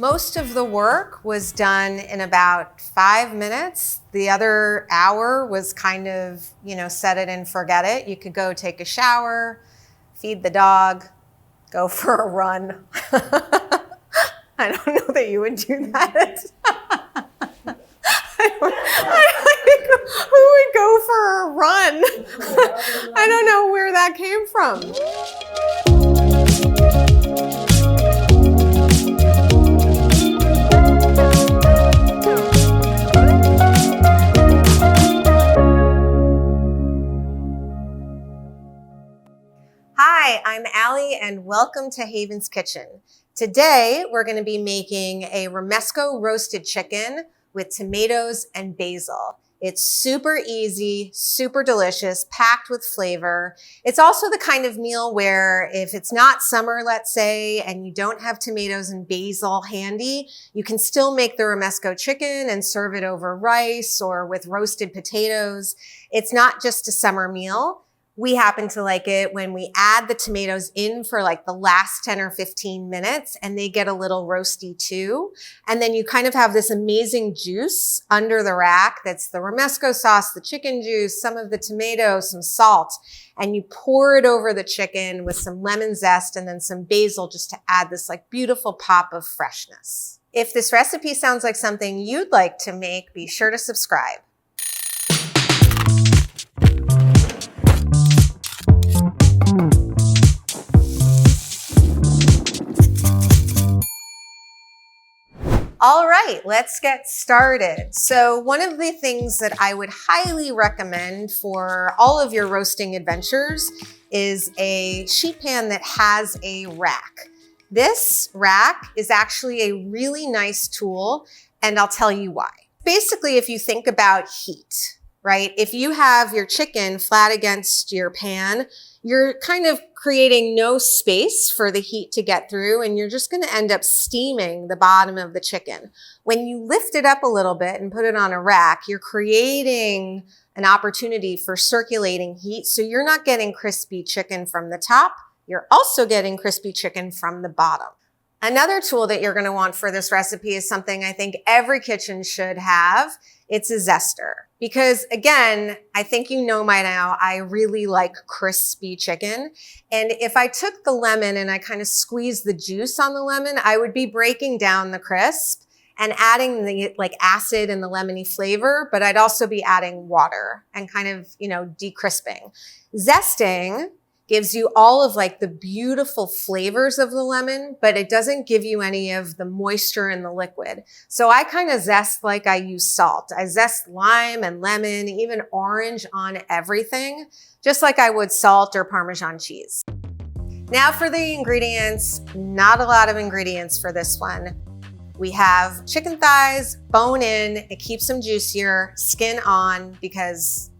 Most of the work was done in about 5 minutes. The other hour was kind of, set it and forget it. You could go take a shower, feed the dog, go for a run. I don't know that you would do that. Who would go for a run? I don't know where that came from. Hi, I'm Allie and welcome to Haven's Kitchen. Today, we're going to be making a Romesco roasted chicken with tomatoes and basil. It's super easy, super delicious, packed with flavor. It's also the kind of meal where if it's not summer, let's say, and you don't have tomatoes and basil handy, you can still make the Romesco chicken and serve it over rice or with roasted potatoes. It's not just a summer meal. We happen to like it when we add the tomatoes in for like the last 10 or 15 minutes and they get a little roasty too. And then you kind of have this amazing juice under the rack. That's the Romesco sauce, the chicken juice, some of the tomato, some salt, and you pour it over the chicken with some lemon zest and then some basil just to add this like beautiful pop of freshness. If this recipe sounds like something you'd like to make, be sure to subscribe. All right, let's get started. So one of the things that I would highly recommend for all of your roasting adventures is a sheet pan that has a rack. This rack is actually a really nice tool, and I'll tell you why. Basically, if you think about heat, right? If you have your chicken flat against your pan, you're kind of creating no space for the heat to get through, and you're just going to end up steaming the bottom of the chicken. When you lift it up a little bit and put it on a rack, you're creating an opportunity for circulating heat, so you're not getting crispy chicken from the top. You're also getting crispy chicken from the bottom. Another tool that you're going to want for this recipe is something I think every kitchen should have. It's a zester. Because again, I think you know by now, I really like crispy chicken. And if I took the lemon and I kind of squeezed the juice on the lemon, I would be breaking down the crisp and adding the acid and the lemony flavor, but I'd also be adding water and kind of, de-crisping. Zesting gives you all of the beautiful flavors of the lemon, but it doesn't give you any of the moisture in the liquid. So I kind of zest like I use salt. I zest lime and lemon, even orange on everything, just like I would salt or Parmesan cheese. Now for the ingredients, not a lot of ingredients for this one. We have chicken thighs, bone in, it keeps them juicier, skin on because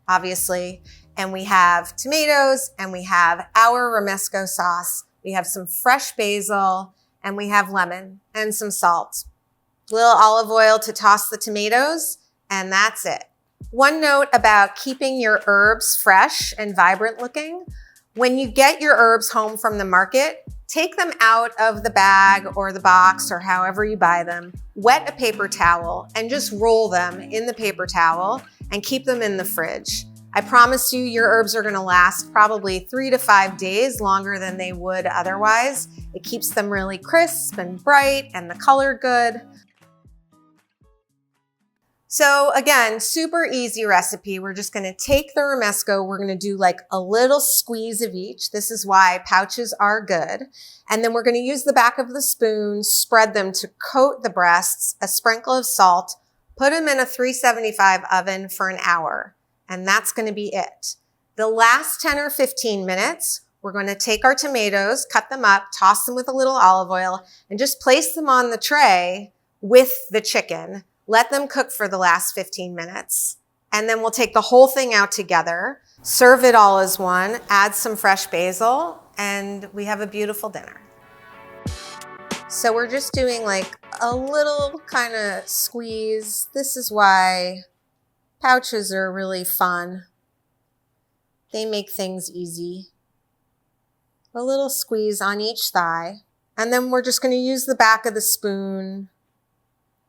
obviously, and we have tomatoes, and we have our Romesco sauce. We have some fresh basil, and we have lemon and some salt. A little olive oil to toss the tomatoes, and that's it. One note about keeping your herbs fresh and vibrant looking. When you get your herbs home from the market, take them out of the bag or the box or however you buy them, wet a paper towel, and just roll them in the paper towel and keep them in the fridge. I promise you your herbs are gonna last probably 3 to 5 days longer than they would otherwise. It keeps them really crisp and bright and the color good. So again, super easy recipe. We're just gonna take the Romesco, we're gonna do a little squeeze of each. This is why pouches are good. And then we're gonna use the back of the spoon, spread them to coat the breasts, a sprinkle of salt, put them in a 375 oven for an hour. And that's going to be it. The last 10 or 15 minutes, we're going to take our tomatoes, cut them up, toss them with a little olive oil, and just place them on the tray with the chicken. Let them cook for the last 15 minutes. And then we'll take the whole thing out together, serve it all as one, add some fresh basil, and we have a beautiful dinner. So we're just doing a little kind of squeeze. This is why pouches are really fun. They make things easy. A little squeeze on each thigh. And then we're just going to use the back of the spoon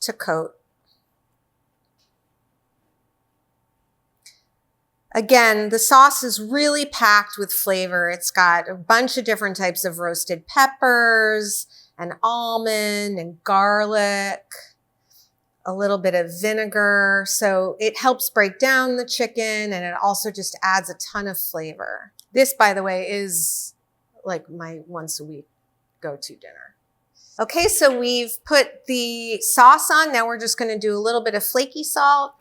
to coat. Again, the sauce is really packed with flavor. It's got a bunch of different types of roasted peppers and almond and garlic, a little bit of vinegar. So it helps break down the chicken, and it also just adds a ton of flavor. This, by the way, is like my once a week go-to dinner. Okay, so we've put the sauce on. Now we're just going to do a little bit of flaky salt.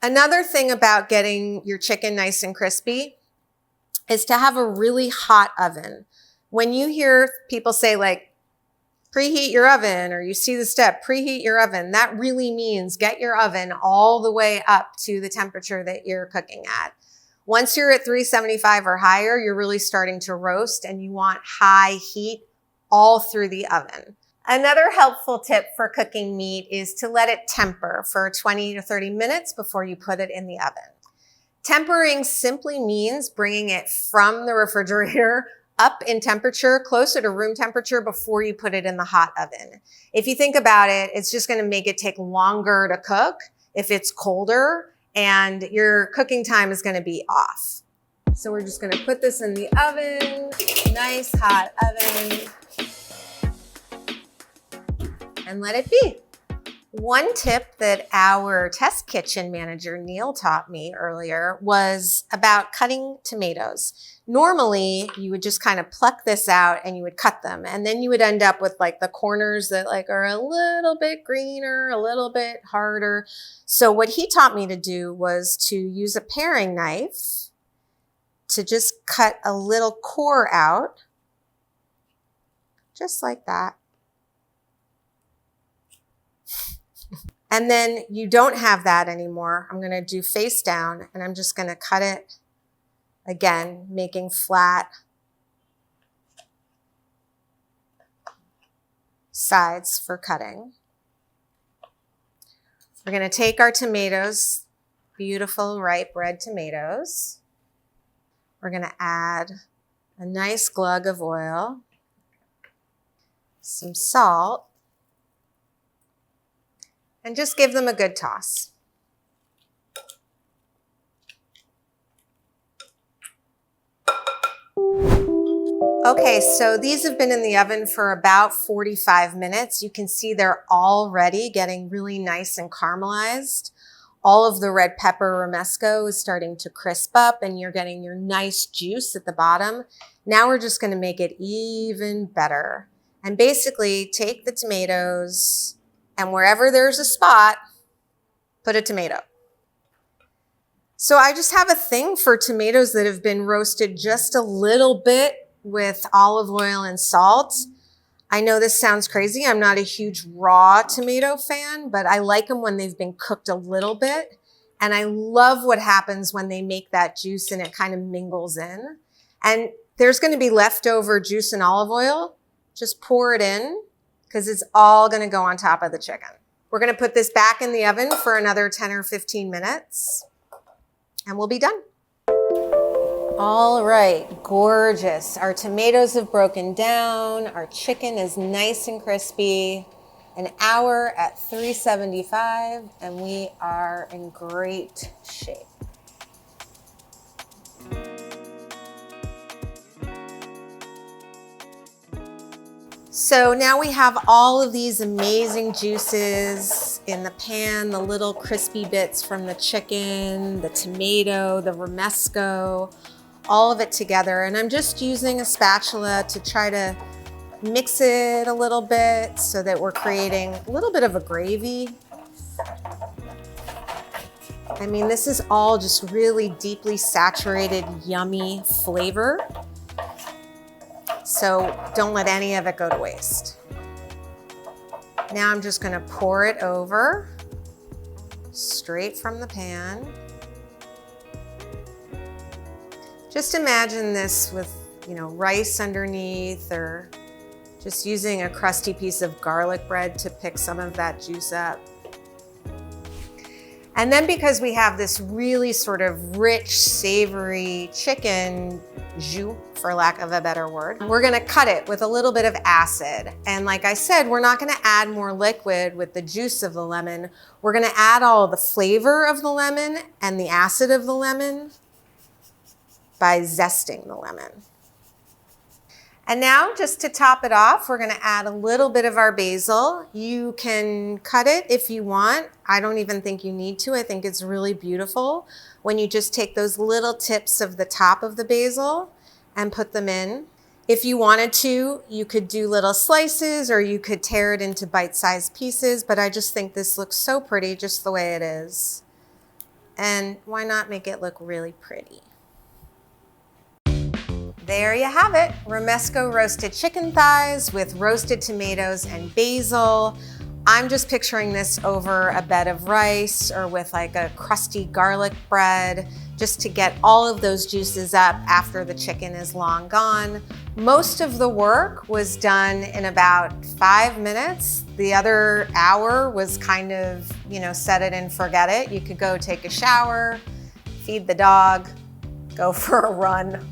Another thing about getting your chicken nice and crispy is to have a really hot oven. When you hear people say like, preheat your oven, or you see the step, preheat your oven, that really means get your oven all the way up to the temperature that you're cooking at. Once you're at 375 or higher, you're really starting to roast, and you want high heat all through the oven. Another helpful tip for cooking meat is to let it temper for 20 to 30 minutes before you put it in the oven. Tempering simply means bringing it from the refrigerator up in temperature, closer to room temperature, before you put it in the hot oven. If you think about it, it's just going to make it take longer to cook if it's colder, and your cooking time is going to be off. So we're just going to put this in the oven, nice hot oven, and let it be. One tip that our test kitchen manager, Neil, taught me earlier was about cutting tomatoes. Normally, you would just kind of pluck this out and you would cut them, and then you would end up with like the corners that like are a little bit greener, a little bit harder. So what he taught me to do was to use a paring knife to just cut a little core out, just like that. And then you don't have that anymore. I'm going to do face down, and I'm just going to cut it again, making flat sides for cutting. We're going to take our tomatoes, beautiful ripe red tomatoes. We're going to add a nice glug of oil, some salt, and just give them a good toss. Okay, so these have been in the oven for about 45 minutes. You can see they're already getting really nice and caramelized. All of the red pepper Romesco is starting to crisp up, and you're getting your nice juice at the bottom. Now we're just going to make it even better. And basically take the tomatoes, and wherever there's a spot, put a tomato. So I just have a thing for tomatoes that have been roasted just a little bit with olive oil and salt. I know this sounds crazy. I'm not a huge raw tomato fan, but I like them when they've been cooked a little bit. And I love what happens when they make that juice and it kind of mingles in. And there's going to be leftover juice and olive oil. Just pour it in, because it's all going to go on top of the chicken. We're going to put this back in the oven for another 10 or 15 minutes, and we'll be done. All right, gorgeous. Our tomatoes have broken down. Our chicken is nice and crispy. An hour at 375, and we are in great shape. So now we have all of these amazing juices in the pan, the little crispy bits from the chicken, the tomato, the Romesco, all of it together. And I'm just using a spatula to try to mix it a little bit so that we're creating a little bit of a gravy. I mean, this is all just really deeply saturated, yummy flavor. So don't let any of it go to waste. Now I'm just going to pour it over straight from the pan. Just imagine this with, rice underneath, or just using a crusty piece of garlic bread to pick some of that juice up. And then because we have this really sort of rich, savory chicken jus, for lack of a better word, we're gonna cut it with a little bit of acid. And like I said, we're not gonna add more liquid with the juice of the lemon. We're gonna add all the flavor of the lemon and the acid of the lemon by zesting the lemon. And now, just to top it off, we're gonna add a little bit of our basil. You can cut it if you want. I don't even think you need to. I think it's really beautiful when you just take those little tips of the top of the basil and put them in. If you wanted to, you could do little slices or you could tear it into bite-sized pieces, but I just think this looks so pretty just the way it is. And why not make it look really pretty? There you have it, Romesco roasted chicken thighs with roasted tomatoes and basil. I'm just picturing this over a bed of rice or with like a crusty garlic bread, just to get all of those juices up after the chicken is long gone. Most of the work was done in about 5 minutes. The other hour was kind of, set it and forget it. You could go take a shower, feed the dog, go for a run.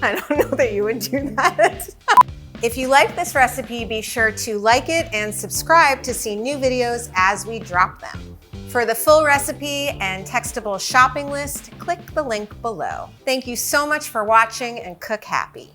I don't know that you would do that. If you like this recipe, be sure to like it and subscribe to see new videos as we drop them. For the full recipe and textable shopping list, click the link below. Thank you so much for watching and cook happy.